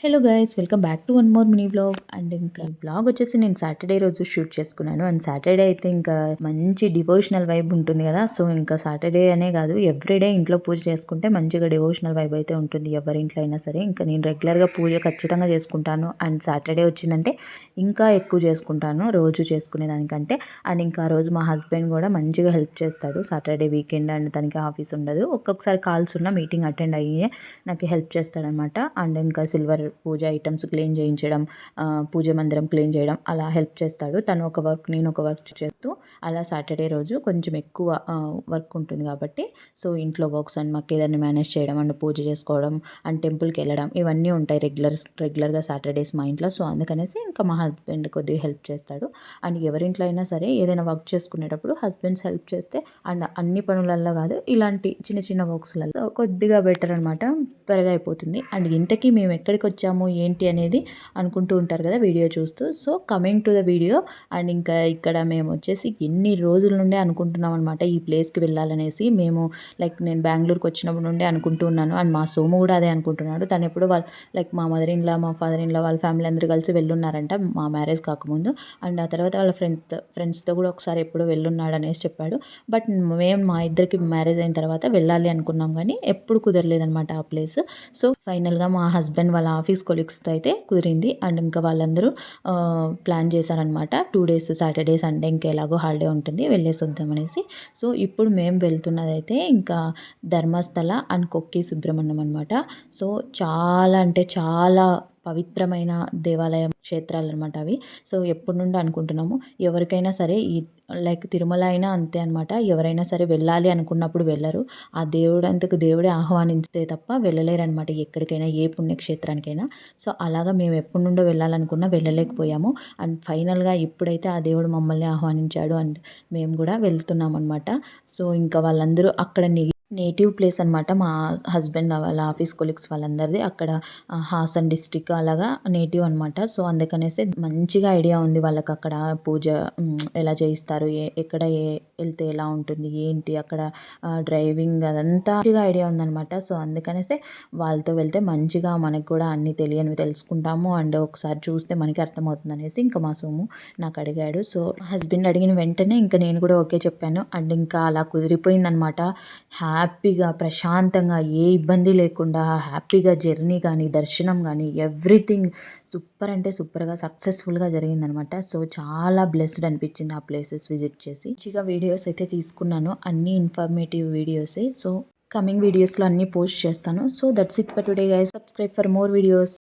Hello guys, welcome back to one more mini vlog. And ఇంకా vlog వచ్చేసి నేను Saturday రోజు షూట్ చేసుకున్నాను. అండ్ సాటర్డే అయితే ఇంకా మంచి డివోషనల్ వైబ్ ఉంటుంది కదా. సో ఇంకా సాటర్డే అనే కాదు, ఎవ్రీడే ఇంట్లో పూజ చేసుకుంటే మంచిగా డివోషనల్ వైబ్ అయితే ఉంటుంది, ఎవరి ఇంట్లో అయినా సరే. ఇంకా నేను రెగ్యులర్గా పూజ ఖచ్చితంగా చేసుకుంటాను. అండ్ సాటర్డే వచ్చిందంటే ఇంకా ఎక్కువ చేసుకుంటాను రోజు చేసుకునే దానికంటే. అండ్ ఇంకా ఆ రోజు మా హస్బెండ్ కూడా మంచిగా హెల్ప్ చేస్తాడు. సాటర్డే వీకెండ్ అండ్ తనకి ఆఫీస్ ఉండదు, ఒక్కొక్కసారి కాల్స్ ఉన్న మీటింగ్ అటెండ్ అయ్యి నాకు హెల్ప్ చేస్తాడనమాట. అండ్ ఇంకా సిల్వర్ పూజ ఐటమ్స్ క్లీన్ చేయించడం, పూజ మందిరం క్లీన్ చేయడం అలా హెల్ప్ చేస్తాడు. తను ఒక వర్క్, నేను ఒక వర్క్ చేస్తూ అలా సాటర్డే రోజు కొంచెం ఎక్కువ వర్క్ ఉంటుంది కాబట్టి, సో ఇంట్లో వర్క్స్ అండ్ మాకు ఏదైనా మేనేజ్ చేయడం అండ్ పూజ చేసుకోవడం అండ్ టెంపుల్కి వెళ్ళడం ఇవన్నీ ఉంటాయి రెగ్యులర్గా సాటర్డేస్ మా ఇంట్లో. సో అందుకనేసి ఇంకా మా హస్బెండ్ కొద్దిగా హెల్ప్ చేస్తాడు. అండ్ ఎవరింట్లో అయినా సరే ఏదైనా వర్క్ చేసుకునేటప్పుడు హస్బెండ్స్ హెల్ప్ చేస్తే అండ్ అన్ని పనులల్లో కాదు, ఇలాంటి చిన్న చిన్న వర్క్స్లలో కొద్దిగా బెటర్ అనమాట, త్వరగా అయిపోతుంది. అండ్ ఇంతకీ మేము ఎక్కడికి వచ్చాము ఏంటి అనేది అనుకుంటూ ఉంటారు కదా వీడియో చూస్తూ. So coming to the video. And ఇంకా ఇక్కడ మేము వచ్చేసి ఎన్ని రోజుల నుండే అనుకుంటున్నాం అనమాట ఈ ప్లేస్కి వెళ్ళాలనేసి. మేము లైక్ నేను బెంగళూరుకి వచ్చినప్పుడు నుండే అనుకుంటూ ఉన్నాను. అండ్ మా సోము కూడా అదే అనుకుంటున్నాడు. తను ఎప్పుడు వాళ్ళు లైక్ మా మదర్ ఇన్ లా, మా ఫాదర్ ఇన్ లా, వాళ్ళ ఫ్యామిలీ అందరూ కలిసి వెళ్ళున్నారంట మా మ్యారేజ్ కాకముందు. అండ్ ఆ తర్వాత వాళ్ళ ఫ్రెండ్స్తో కూడా ఒకసారి ఎప్పుడో వెళ్ళున్నాడు అనేసి చెప్పాడు. బట్ మేము మా ఇద్దరికి మ్యారేజ్ అయిన తర్వాత వెళ్ళాలి అనుకున్నాం కానీ ఎప్పుడు కుదరలేదనమాట ఆ ప్లేస్. సో ఫైనల్గా మా హస్బెండ్ వాళ్ళ ఆఫీస్ కొలీగ్స్తో అయితే కుదిరింది. అండ్ ఇంకా వాళ్ళందరూ ప్లాన్ చేశారనమాట 2 days, సాటర్డే సండే ఇంకా ఎలాగో హాలిడే ఉంటుంది వెళ్ళేసి వద్దామనేసి. సో ఇప్పుడు మేము వెళ్తున్నదైతే ఇంకా ధర్మస్థల అండ్ కొక్కి సుబ్రహ్మణ్యం అనమాట. సో చాలా అంటే చాలా పవిత్రమైన దేవాలయం, క్షేత్రాలు అనమాట అవి. సో ఎప్పటి నుండి అనుకుంటున్నాము, ఎవరికైనా సరే ఈ లైక్ తిరుమల అయినా అంతే అనమాట. ఎవరైనా సరే వెళ్ళాలి అనుకున్నప్పుడు వెళ్ళరు, ఆ దేవుడంతకు దేవుడే ఆహ్వానించితే తప్ప వెళ్ళలేరనమాట ఎక్కడికైనా, ఏ పుణ్యక్షేత్రానికైనా. సో అలాగా మేము ఎప్పటి నుండో వెళ్ళాలనుకున్నా వెళ్ళలేకపోయాము. అండ్ ఫైనల్గా ఇప్పుడైతే ఆ దేవుడు మమ్మల్ని ఆహ్వానించాడు అండ్ మేము కూడా వెళ్తున్నాం అనమాట. సో ఇంకా వాళ్ళందరూ అక్కడ నేటివ్ ప్లేస్ అనమాట మా హస్బెండ్ వాళ్ళ ఆఫీస్ కొలీగ్స్ వాళ్ళందరిది అక్కడ హాసన్ డిస్టిక్ అలాగా నేటివ్ అనమాట. సో అందుకనేసి మంచిగా ఐడియా ఉంది వాళ్ళకి అక్కడ పూజ ఎలా చేయిస్తారు, ఎక్కడ వెళ్తే ఎలా ఉంటుంది ఏంటి అక్కడ డ్రైవింగ్ అదంతా మంచిగా ఐడియా ఉందనమాట. సో అందుకనేసి వాళ్ళతో వెళ్తే మంచిగా మనకు కూడా అన్ని తెలియనివి తెలుసుకుంటాము అండ్ ఒకసారి చూస్తే మనకి అర్థమవుతుంది అనేసి ఇంకా మా సోము నాకు అడిగాడు. సో హస్బెండ్ అడిగిన వెంటనే ఇంకా నేను కూడా ఓకే చెప్పాను. అండ్ ఇంకా అలా కుదిరిపోయిందనమాట. హ్యాపీగా ప్రశాంతంగా ఏ ఇబ్బంది లేకుండా హ్యాపీగా జర్నీ కానీ దర్శనం కానీ ఎవ్రీథింగ్ సూపర్ అంటే సూపర్గా సక్సెస్ఫుల్గా జరిగిందనమాట. సో చాలా బ్లెస్డ్ అనిపించింది ఆ ప్లేసెస్ విజిట్ చేసి. మంచిగా వీడియోస్ అయితే తీసుకున్నాను, అన్ని ఇన్ఫర్మేటివ్ వీడియోసే. సో కమింగ్ వీడియోస్లో అన్నీ పోస్ట్ చేస్తాను. So that's it for today guys. Subscribe for more videos.